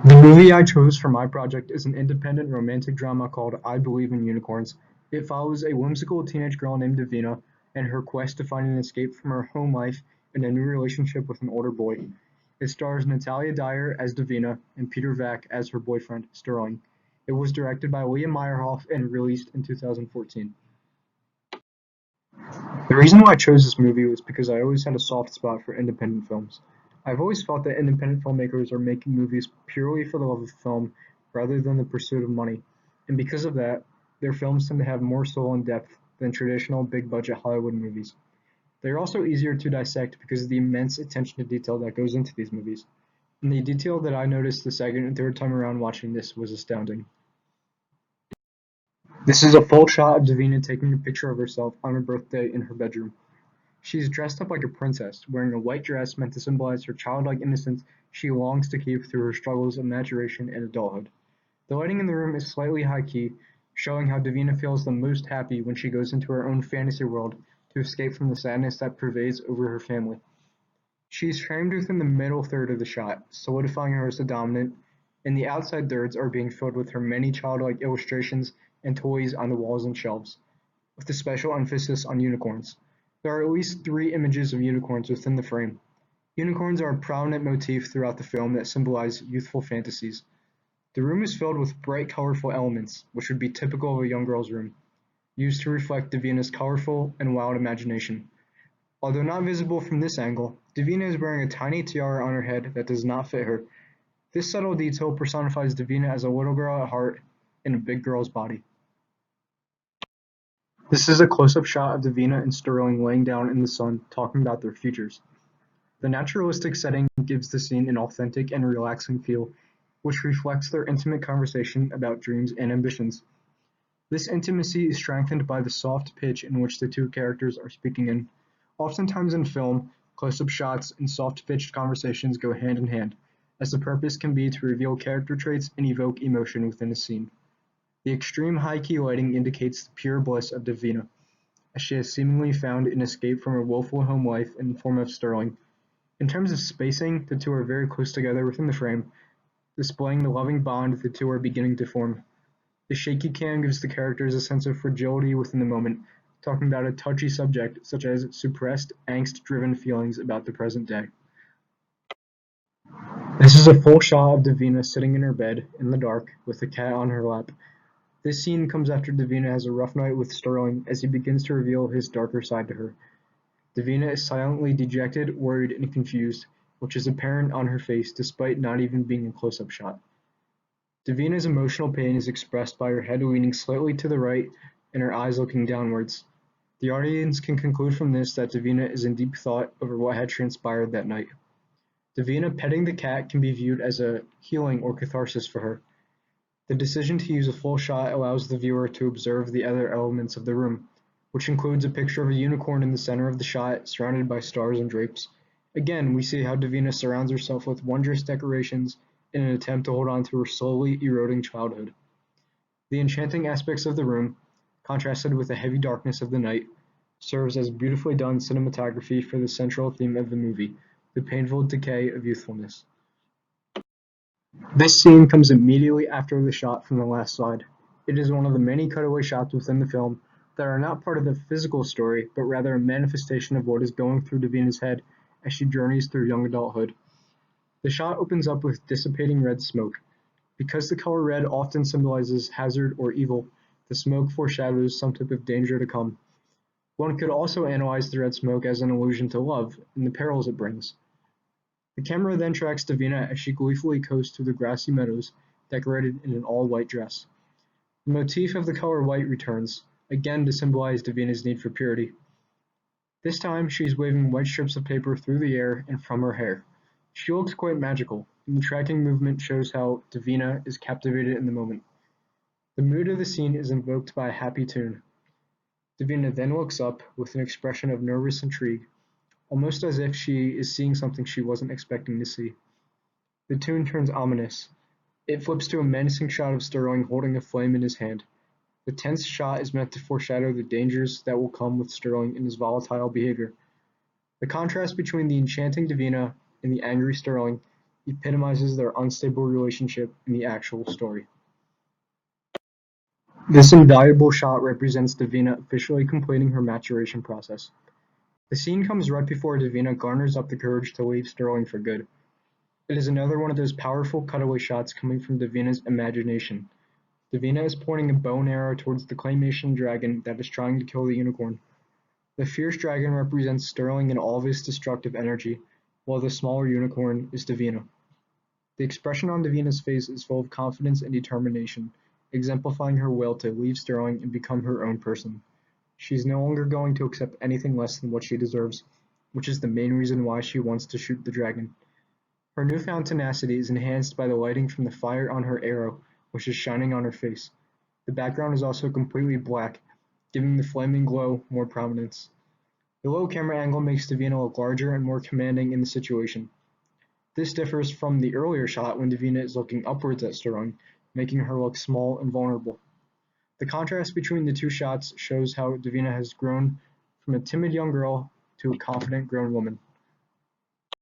The movie I chose for my project is an independent romantic drama called I Believe in Unicorns. It follows a whimsical teenage girl named Davina and her quest to find an escape from her home life and a new relationship with an older boy. It stars Natalia Dyer as Davina and Peter Vack as her boyfriend, Sterling. It was directed by Liam Meyerhoff and released in 2014. The reason why I chose this movie was because I always had a soft spot for independent films. I've always felt that independent filmmakers are making movies purely for the love of film rather than the pursuit of money, and because of that, their films tend to have more soul and depth than traditional big budget Hollywood movies. They're also easier to dissect because of the immense attention to detail that goes into these movies, and the detail that I noticed the second and third time around watching this was astounding. This is a full shot of Davina taking a picture of herself on her birthday in her bedroom. She is dressed up like a princess, wearing a white dress meant to symbolize her childlike innocence she longs to keep through her struggles of maturation and adulthood. The lighting in the room is slightly high-key, showing how Davina feels the most happy when she goes into her own fantasy world to escape from the sadness that pervades over her family. She is framed within the middle third of the shot, solidifying her as the dominant, and the outside thirds are being filled with her many childlike illustrations and toys on the walls and shelves, with a special emphasis on unicorns. There are at least three images of unicorns within the frame. Unicorns are a prominent motif throughout the film that symbolize youthful fantasies. The room is filled with bright, colorful elements, which would be typical of a young girl's room, used to reflect Davina's colorful and wild imagination. Although not visible from this angle, Davina is wearing a tiny tiara on her head that does not fit her. This subtle detail personifies Davina as a little girl at heart in a big girl's body. This is a close-up shot of Davina and Sterling laying down in the sun talking about their futures. The naturalistic setting gives the scene an authentic and relaxing feel, which reflects their intimate conversation about dreams and ambitions. This intimacy is strengthened by the soft pitch in which the two characters are speaking in. Oftentimes in film, close-up shots and soft-pitched conversations go hand in hand, as the purpose can be to reveal character traits and evoke emotion within a scene. The extreme high-key lighting indicates the pure bliss of Davina, as she has seemingly found an escape from her woeful home life in the form of Sterling. In terms of spacing, the two are very close together within the frame, displaying the loving bond the two are beginning to form. The shaky cam gives the characters a sense of fragility within the moment, talking about a touchy subject such as suppressed, angst-driven feelings about the present day. This is a full shot of Davina sitting in her bed, in the dark, with a cat on her lap. This scene comes after Davina has a rough night with Sterling as he begins to reveal his darker side to her. Davina is silently dejected, worried, and confused, which is apparent on her face despite not even being a close-up shot. Davina's emotional pain is expressed by her head leaning slightly to the right and her eyes looking downwards. The audience can conclude from this that Davina is in deep thought over what had transpired that night. Davina petting the cat can be viewed as a healing or catharsis for her. The decision to use a full shot allows the viewer to observe the other elements of the room, which includes a picture of a unicorn in the center of the shot, surrounded by stars and drapes. Again, we see how Davina surrounds herself with wondrous decorations in an attempt to hold on to her slowly eroding childhood. The enchanting aspects of the room, contrasted with the heavy darkness of the night, serves as beautifully done cinematography for the central theme of the movie, the painful decay of youthfulness. This scene comes immediately after the shot from the last slide. It is one of the many cutaway shots within the film that are not part of the physical story, but rather a manifestation of what is going through Davina's head as she journeys through young adulthood. The shot opens up with dissipating red smoke. Because the color red often symbolizes hazard or evil, the smoke foreshadows some type of danger to come. One could also analyze the red smoke as an allusion to love and the perils it brings. The camera then tracks Davina as she gleefully coasts through the grassy meadows, decorated in an all-white dress. The motif of the color white returns, again to symbolize Davina's need for purity. This time she is waving white strips of paper through the air and from her hair. She looks quite magical, and the tracking movement shows how Davina is captivated in the moment. The mood of the scene is invoked by a happy tune. Davina then looks up with an expression of nervous intrigue, almost as if she is seeing something she wasn't expecting to see. The tune turns ominous. It flips to a menacing shot of Sterling holding a flame in his hand. The tense shot is meant to foreshadow the dangers that will come with Sterling and his volatile behavior. The contrast between the enchanting Davina and the angry Sterling epitomizes their unstable relationship in the actual story. This invaluable shot represents Davina officially completing her maturation process. The scene comes right before Davina garners up the courage to leave Sterling for good. It is another one of those powerful cutaway shots coming from Davina's imagination. Davina is pointing a bow and arrow towards the claymation dragon that is trying to kill the unicorn. The fierce dragon represents Sterling and all of his destructive energy, while the smaller unicorn is Davina. The expression on Davina's face is full of confidence and determination, exemplifying her will to leave Sterling and become her own person. She is no longer going to accept anything less than what she deserves, which is the main reason why she wants to shoot the dragon. Her newfound tenacity is enhanced by the lighting from the fire on her arrow, which is shining on her face. The background is also completely black, giving the flaming glow more prominence. The low camera angle makes Davina look larger and more commanding in the situation. This differs from the earlier shot when Davina is looking upwards at Sterling, making her look small and vulnerable. The contrast between the two shots shows how Davina has grown from a timid young girl to a confident grown woman.